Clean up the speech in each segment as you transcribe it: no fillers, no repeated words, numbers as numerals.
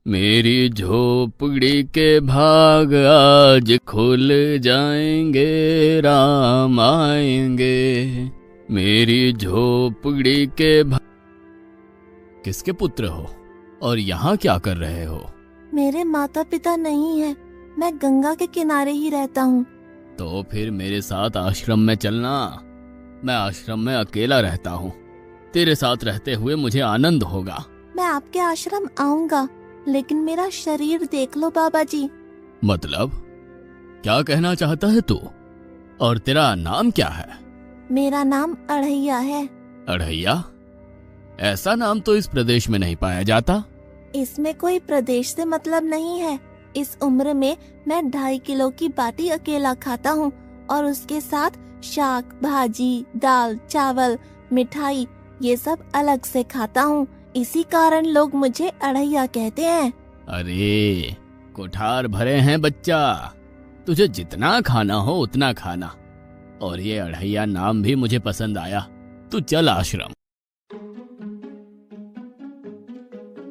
मेरी झोपड़ी के भाग आज खुल जाएंगे, राम आएंगे। मेरी झोपड़ी के भाग। किसके पुत्र हो और यहाँ क्या कर रहे हो? मेरे माता पिता नहीं है, मैं गंगा के किनारे ही रहता हूँ। तो फिर मेरे साथ आश्रम में चलना। मैं आश्रम में अकेला रहता हूँ, तेरे साथ रहते हुए मुझे आनंद होगा। मैं आपके आश्रम आऊंगा, लेकिन मेरा शरीर देख लो बाबा जी। मतलब क्या कहना चाहता है तू? और तेरा नाम क्या है? मेरा नाम अढ़ैया है। अढ़ैया? ऐसा नाम तो इस प्रदेश में नहीं पाया जाता। इसमें कोई प्रदेश से मतलब नहीं है। इस उम्र में मैं 2.5 किलो की बाटी अकेला खाता हूँ और उसके साथ शाक, भाजी, दाल, चावल, मिठाई ये सब अलग से खाता हूँ। इसी कारण लोग मुझे अढ़ैया कहते हैं। अरे कुठार भरे हैं बच्चा, तुझे जितना खाना हो उतना खाना। और ये अढ़ैया नाम भी मुझे पसंद आया। तू चल आश्रम।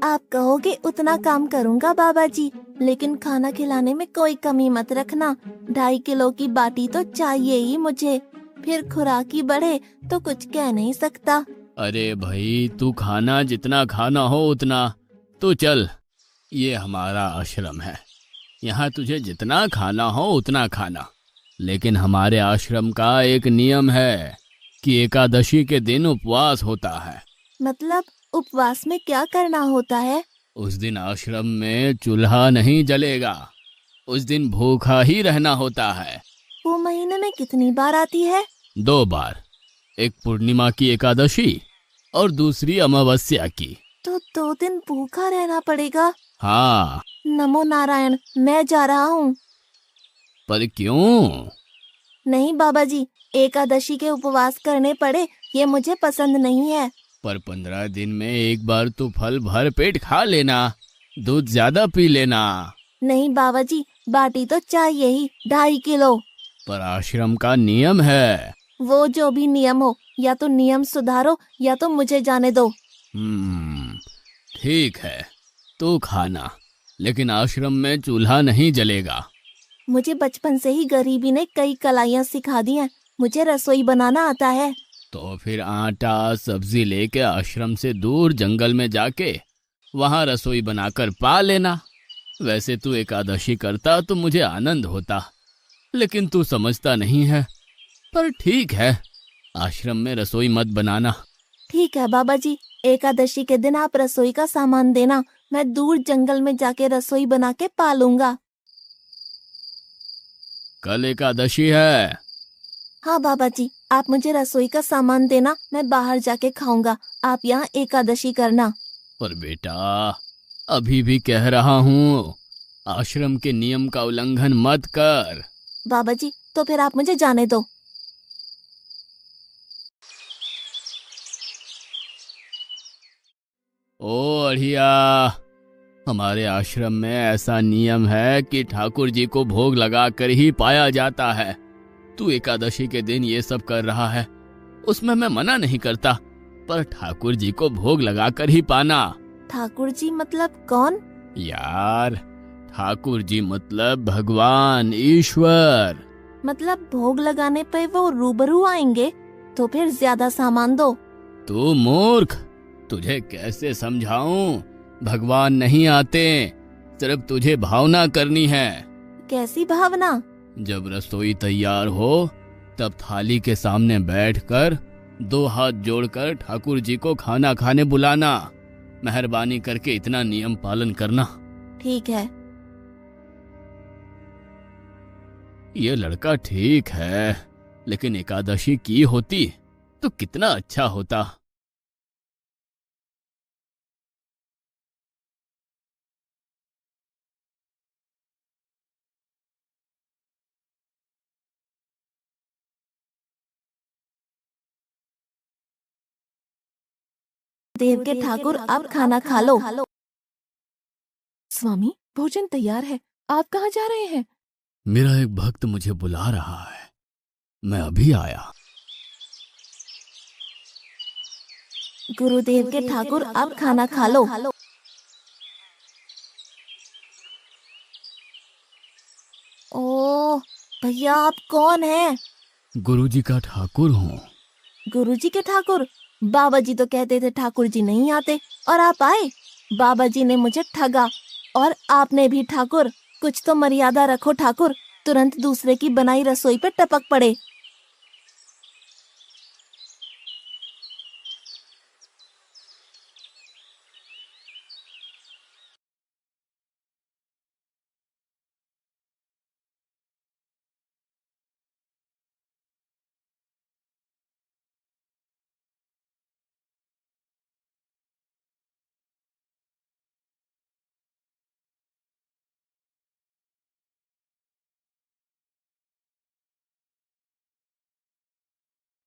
आप कहोगे उतना काम करूँगा बाबा जी, लेकिन खाना खिलाने में कोई कमी मत रखना। 2.5 किलो की बाटी तो चाहिए ही मुझे, फिर खुराकी बढ़े तो कुछ कह नहीं सकता। अरे भाई, तू खाना जितना खाना हो उतना। तू चल, ये हमारा आश्रम है, यहाँ तुझे जितना खाना हो उतना खाना। लेकिन हमारे आश्रम का एक नियम है कि एकादशी के दिन उपवास होता है। मतलब उपवास में क्या करना होता है? उस दिन आश्रम में चूल्हा नहीं जलेगा, उस दिन भूखा ही रहना होता है। वो महीने में कितनी बार आती है? 2 बार, एक पूर्णिमा की एकादशी और दूसरी अमावस्या की। तो 2 दिन भूखा रहना पड़ेगा। हाँ। नमो नारायण, मैं जा रहा हूँ। पर क्यों? नहीं बाबा जी, एकादशी के उपवास करने पड़े ये मुझे पसंद नहीं है। पर 15 दिन में एक बार तो फल भर पेट खा लेना, दूध ज्यादा पी लेना। नहीं बाबा जी, बाटी तो चाहिए ही 2.5 किलो। पर आश्रम का नियम है। वो जो भी नियम हो, या तो नियम सुधारो या तो मुझे जाने दो। ठीक है, तू खाना, लेकिन आश्रम में चूल्हा नहीं जलेगा। मुझे बचपन से ही गरीबी ने कई कलाइयाँ सिखा दी हैं। मुझे रसोई बनाना आता है। तो फिर आटा सब्जी लेके आश्रम से दूर जंगल में जाके वहां रसोई बनाकर पा लेना। वैसे तू एकादशी करता तो मुझे आनंद होता, लेकिन तू समझता नहीं है। पर ठीक है, आश्रम में रसोई मत बनाना। ठीक है बाबा जी, एकादशी के दिन आप रसोई का सामान देना, मैं दूर जंगल में जाके रसोई बना के पालूंगा। कल एकादशी है। हाँ बाबा जी, आप मुझे रसोई का सामान देना, मैं बाहर जाके खाऊंगा। आप यहाँ एकादशी करना। पर बेटा, अभी भी कह रहा हूँ, आश्रम के नियम का उल्लंघन मत कर। बाबा जी, तो फिर आप मुझे जाने दो। ओ अढ़िया, हमारे आश्रम में ऐसा नियम है कि ठाकुर जी को भोग लगाकर ही पाया जाता है। तू एकादशी के दिन ये सब कर रहा है, उसमें मैं मना नहीं करता, पर ठाकुर जी को भोग लगाकर ही पाना। ठाकुर जी मतलब कौन? यार, ठाकुर जी मतलब भगवान ईश्वर। मतलब भोग लगाने पे वो रूबरू आएंगे? तो फिर ज्यादा सामान दो। तू मूर्ख, तुझे कैसे समझाऊं? भगवान नहीं आते, सिर्फ तुझे भावना करनी है। कैसी भावना? जब रसोई तैयार हो तब थाली के सामने बैठकर 2 हाथ जोड़कर ठाकुर जी को खाना खाने बुलाना। मेहरबानी करके इतना नियम पालन करना। ठीक है। ये लड़का ठीक है, लेकिन एकादशी की होती तो कितना अच्छा होता। देव के ठाकुर, आप खाना खा लो। स्वामी, भोजन तैयार है, आप कहाँ जा रहे हैं? मेरा एक भक्त मुझे बुला रहा है, मैं अभी आया। गुरुदेव के ठाकुर, आप खाना खा लो। भैया आप कौन हैं? गुरुजी का ठाकुर हूँ। गुरुजी के ठाकुर? बाबा जी तो कहते थे ठाकुर जी नहीं आते और आप आए। बाबा जी ने मुझे ठगा और आपने भी ठाकुर। कुछ तो मर्यादा रखो ठाकुर, तुरंत दूसरे की बनाई रसोई पे टपक पड़े।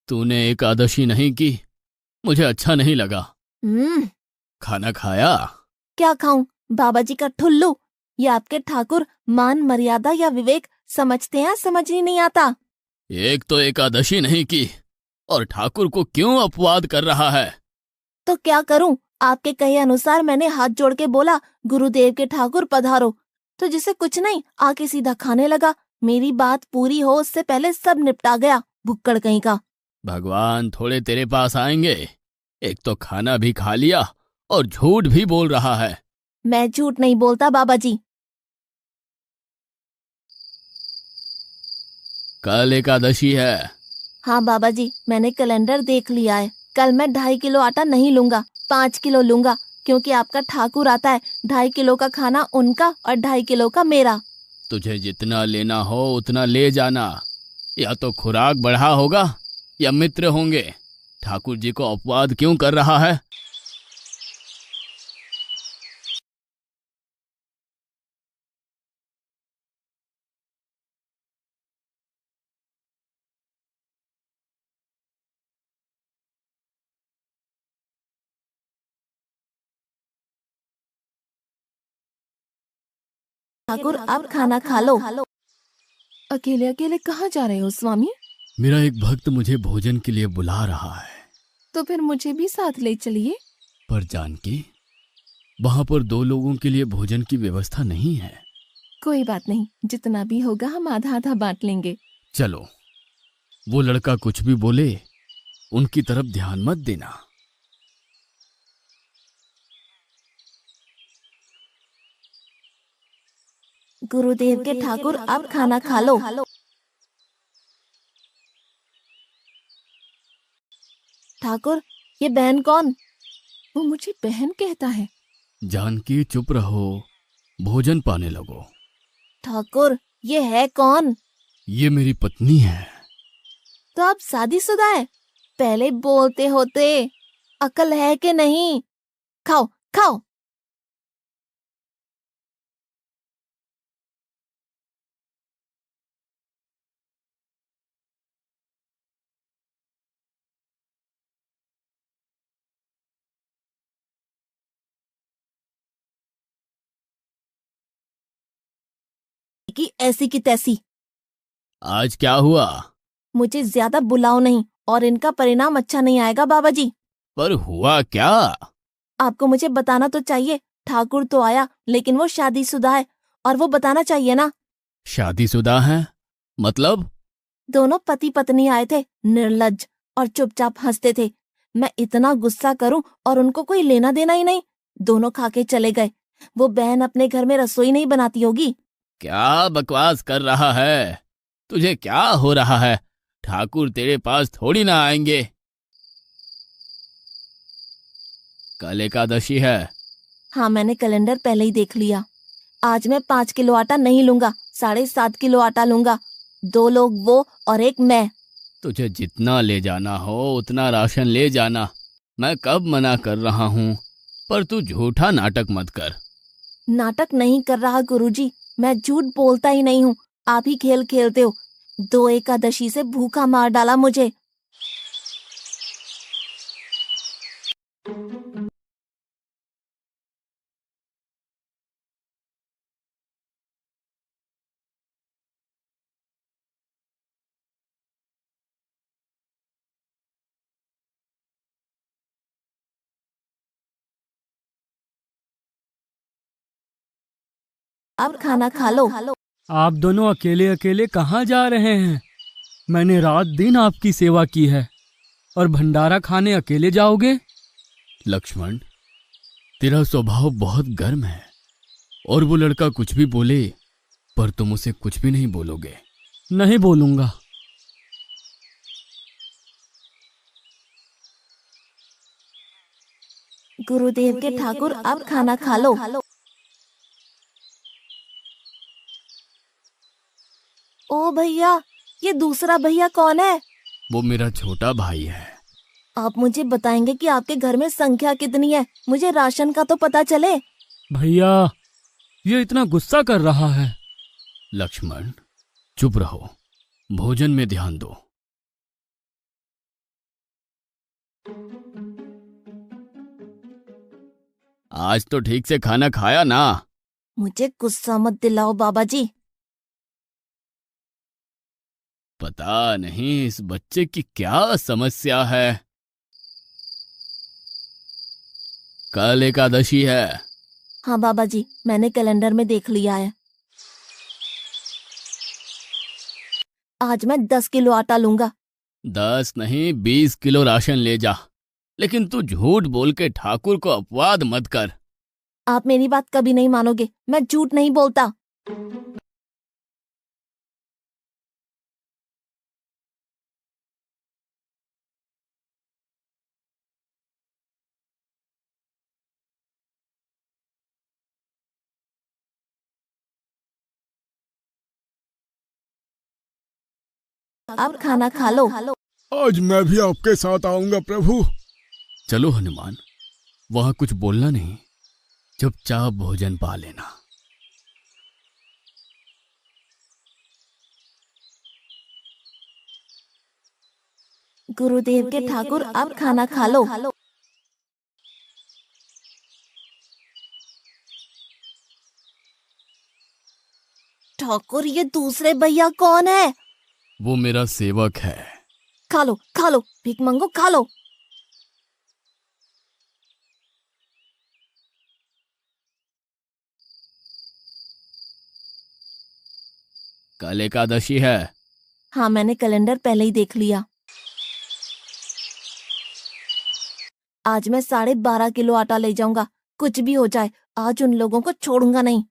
तूने एकादशी नहीं की, मुझे अच्छा नहीं लगा। हम्म। खाना खाया? क्या खाऊं? बाबा जी का ठुल्लू। ये आपके ठाकुर मान मर्यादा या विवेक समझते हैं, समझ ही नहीं आता। एक तो एकादशी नहीं की और ठाकुर को क्यों अपवाद कर रहा है? तो क्या करूं? आपके कहे अनुसार मैंने हाथ जोड़ के बोला गुरुदेव के ठाकुर पधारो, तो जिसे कुछ नहीं आके सीधा खाने लगा। मेरी बात पूरी हो उससे पहले सब निपटा गया, भुक्कड़ कहीं का। भगवान थोड़े तेरे पास आएंगे। एक तो खाना भी खा लिया और झूठ भी बोल रहा है। मैं झूठ नहीं बोलता बाबा जी। कल एकादशी है। हाँ बाबा जी, मैंने कैलेंडर देख लिया है। कल मैं 2.5 किलो आटा नहीं लूंगा, 5 किलो लूंगा, क्योंकि आपका ठाकुर आता है। 2.5 किलो का खाना उनका और 2.5 किलो का मेरा। तुझे जितना लेना हो उतना ले जाना। या तो खुराक बढ़ा होगा या मित्र होंगे। ठाकुर जी को अपवाद क्यों कर रहा है? ठाकुर आप खाना खा लो। अकेले अकेले कहाँ जा रहे हो स्वामी? मेरा एक भक्त मुझे भोजन के लिए बुला रहा है। तो फिर मुझे भी साथ ले चलिए। पर जानकी, वहां पर 2 लोगों के लिए भोजन की व्यवस्था नहीं है। कोई बात नहीं, जितना भी होगा हम आधा आधा बांट लेंगे। चलो, वो लड़का कुछ भी बोले उनकी तरफ ध्यान मत देना। गुरुदेव के ठाकुर आप खाना खा लो। ठाकुर, ये बहन कौन? वो मुझे बहन कहता है। जानकी चुप रहो, भोजन पाने लगो। ठाकुर, ये है कौन? ये मेरी पत्नी है। तो आप शादीशुदा है? पहले बोलते होते। अकल है कि नहीं? खाओ खाओ। कि ऐसी की तैसी। आज क्या हुआ? मुझे ज्यादा बुलाओ नहीं, और इनका परिणाम अच्छा नहीं आएगा बाबा जी। पर हुआ क्या? आपको मुझे बताना तो चाहिए। ठाकुर तो आया, लेकिन वो शादीशुदा है, और वो बताना चाहिए ना। शादीशुदा है? मतलब? दोनों पति पत्नी आए थे, निर्लज्ज, और चुपचाप हंसते थे। मैं इतना गुस्सा करूं और उनको कोई लेना देना ही नहीं। दोनों खा के चले गए। वो बहन अपने घर में रसोई नहीं बनाती होगी। क्या बकवास कर रहा है? तुझे क्या हो रहा है? ठाकुर तेरे पास थोड़ी ना आएंगे। कल एकादशी है। हाँ, मैंने कैलेंडर पहले ही देख लिया। आज मैं 5 किलो आटा नहीं लूंगा, 7.5 किलो आटा लूंगा। 2 लोग वो और एक मैं। तुझे जितना ले जाना हो उतना राशन ले जाना। मैं कब मना कर रहा हूँ, पर तू झूठा नाटक मत कर। नाटक नहीं कर रहा गुरुजी, मैं झूठ बोलता ही नहीं हूँ। आप ही खेल खेलते हो। 2 एकादशी से भूखा मार डाला मुझे। अब खाना खा लो। आप दोनों अकेले अकेले कहाँ जा रहे हैं? मैंने रात दिन आपकी सेवा की है और भंडारा खाने अकेले जाओगे? लक्ष्मण, तेरा स्वभाव बहुत गर्म है और वो लड़का कुछ भी बोले पर तुम उसे कुछ भी नहीं बोलोगे। नहीं बोलूंगा। गुरुदेव के ठाकुर, अब खाना खा लो। ओ भैया, ये दूसरा भैया कौन है? वो मेरा छोटा भाई है। आप मुझे बताएंगे कि आपके घर में संख्या कितनी है? मुझे राशन का तो पता चले। भैया, ये इतना गुस्सा कर रहा है। लक्ष्मण, चुप रहो, भोजन में ध्यान दो। आज तो ठीक से खाना खाया ना? मुझे गुस्सा मत दिलाओ बाबा जी। पता नहीं इस बच्चे की क्या समस्या है। कल एकादशी है। हाँ बाबा जी, मैंने कैलेंडर में देख लिया है। आज मैं 10 किलो आटा लूंगा। 10 नहीं 20 किलो राशन ले जा, लेकिन तू झूठ बोल के ठाकुर को अपवाद मत कर। आप मेरी बात कभी नहीं मानोगे, मैं झूठ नहीं बोलता। अब खाना खा लो। आज मैं भी आपके साथ आऊंगा प्रभु। चलो हनुमान, वहां कुछ बोलना नहीं, चुपचाप भोजन पा लेना। गुरुदेव के ठाकुर, अब खाना खा लो। ठाकुर, ये दूसरे भैया कौन है? वो मेरा सेवक है। खा लो खा लो, भीख मंगो, खा लो। कल एकादशी है। हाँ, मैंने कैलेंडर पहले ही देख लिया। आज मैं 12.5 किलो आटा ले जाऊंगा। कुछ भी हो जाए, आज उन लोगों को छोड़ूंगा नहीं।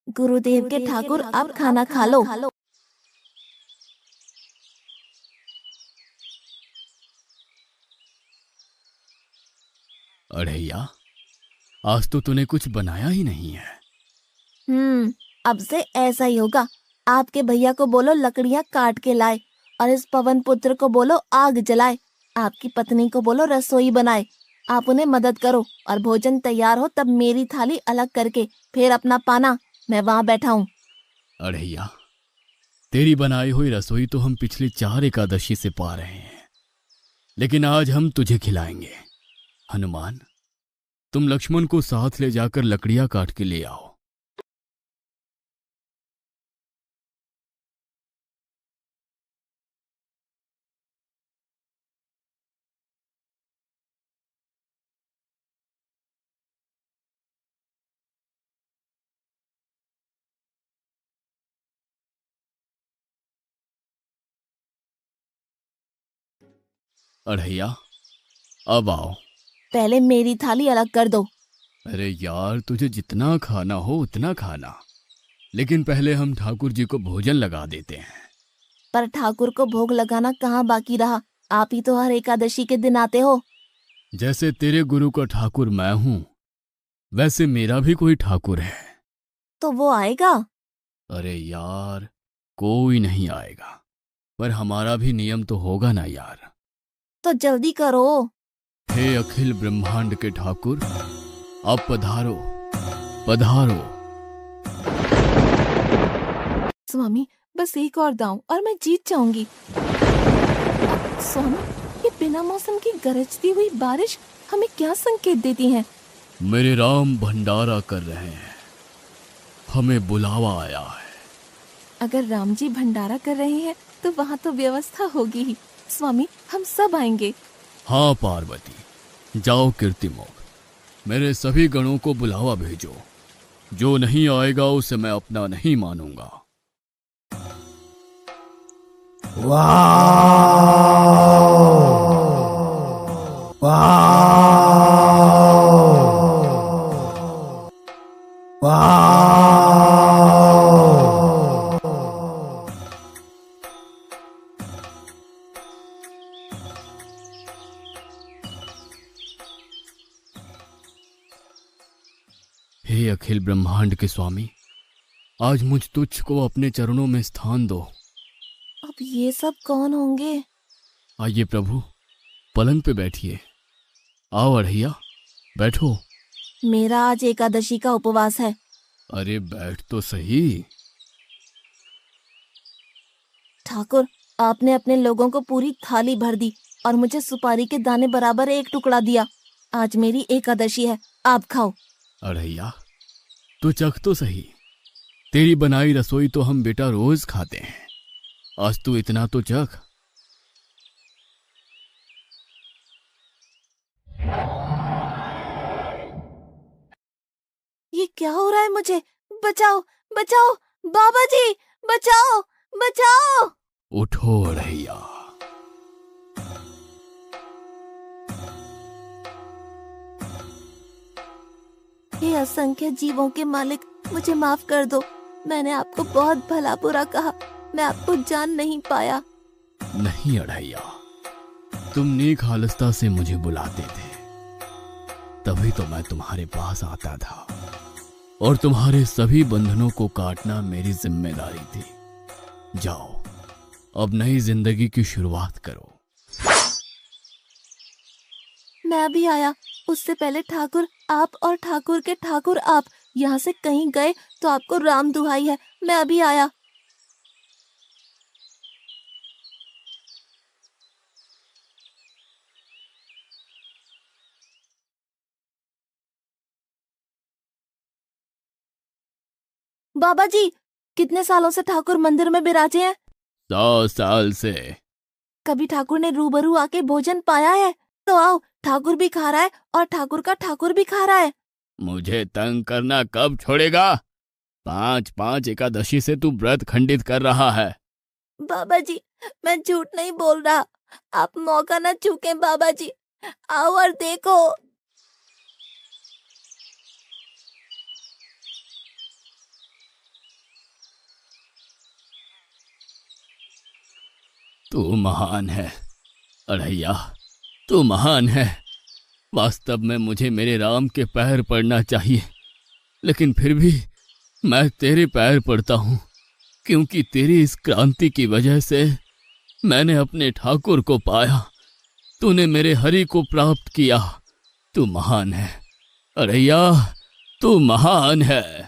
गुरुदेव के ठाकुर, अब खाना खा लो। अढ़ैया, आज तो तूने कुछ बनाया ही नहीं है। अब से ऐसा ही होगा। आपके भैया को बोलो लकड़ियां काट के लाए, और इस पवन पुत्र को बोलो आग जलाए। आपकी पत्नी को बोलो रसोई बनाए। आप उन्हें मदद करो, और भोजन तैयार हो तब मेरी थाली अलग करके फिर अपना पाना, मैं वहां बैठा हूँ। अढ़ैया, तेरी बनाई हुई रसोई तो हम पिछली 4 एकादशी से पा रहे हैं, लेकिन आज हम तुझे खिलाएंगे। हनुमान, तुम लक्ष्मण को साथ ले जाकर लकड़ियां काट के ले आओ। अढ़ैया, अब आओ। पहले मेरी थाली अलग कर दो। अरे यार, तुझे जितना खाना हो उतना खाना, लेकिन पहले हम ठाकुर जी को भोजन लगा देते हैं। पर ठाकुर को भोग लगाना कहाँ बाकी रहा? आप ही तो हर एकादशी के दिन आते हो। जैसे तेरे गुरु का ठाकुर मैं हूं, वैसे मेरा भी कोई ठाकुर है। तो वो आएगा? अरे यार, कोई नहीं आएगा, पर हमारा भी नियम तो होगा ना यार। तो जल्दी करो। हे अखिल ब्रह्मांड के ठाकुर, अब पधारो पधारो। स्वामी, बस एक और दांव और मैं जीत जाऊंगी। स्वामी, ये बिना मौसम की गरजती हुई बारिश हमें क्या संकेत देती है? मेरे राम भंडारा कर रहे हैं, हमें बुलावा आया है। अगर राम जी भंडारा कर रहे हैं तो वहाँ तो व्यवस्था होगी ही। स्वामी, हम सब आएंगे। हाँ पार्वती, जाओ कीर्तिमोग, मेरे सभी गणों को बुलावा भेजो। जो नहीं आएगा उसे मैं अपना नहीं मानूंगा। हे अखिल ब्रह्मांड के स्वामी, आज मुझ तुच्छ को अपने चरणों में स्थान दो। अब ये सब कौन होंगे? आइए प्रभु, पलंग पे बैठिए। आओ अढ़ैया, बैठो। मेरा आज एकादशी का उपवास है। अरे बैठ तो सही। ठाकुर, आपने अपने लोगों को पूरी थाली भर दी और मुझे सुपारी के दाने बराबर एक टुकड़ा दिया। आज मेरी एकादशी है, आप खाओ। अढ़ैया, तू चख तो सही। तेरी बनाई रसोई तो हम बेटा रोज खाते हैं, आज तू इतना तो चख। ये क्या हो रहा है मुझे? बचाओ बचाओ, बाबा जी बचाओ बचाओ। उठो अढ़ैया। हे असंख्य जीवों के मालिक, मुझे माफ कर दो। मैंने आपको बहुत भला बुरा कहा, मैं आपको जान नहीं पाया। नहीं अढ़ैया, तुम नेक हालस्ता से मुझे बुलाते थे, तभी तो मैं तुम्हारे पास आता था, और तुम्हारे सभी बंधनों को काटना मेरी जिम्मेदारी थी। जाओ, अब नई जिंदगी की शुरुआत करो। मैं अभी आया। उससे पहले ठाकुर आप और ठाकुर के ठाकुर आप यहाँ से कहीं गए तो आपको राम दुहाई है, मैं अभी आया। बाबा जी, कितने सालों से ठाकुर मंदिर में बिराजे हैं? 100 साल से। कभी ठाकुर ने रूबरू आके भोजन पाया है? तो आओ, ठाकुर भी खा रहा है और ठाकुर का ठाकुर भी खा रहा है। मुझे तंग करना कब छोड़ेगा? 5-5 एकादशी से तू व्रत खंडित कर रहा है। बाबा जी, मैं झूठ नहीं बोल रहा, आप मौका न चूकें बाबा जी, आओ और देखो। तू महान है अढ़ैया, तू महान है। वास्तव में मुझे मेरे राम के पैर पड़ना चाहिए, लेकिन फिर भी मैं तेरे पैर पड़ता हूँ, क्योंकि तेरी इस क्रांति की वजह से मैंने अपने ठाकुर को पाया। तूने मेरे हरि को प्राप्त किया। तू महान है अढ़ैया, तू महान है।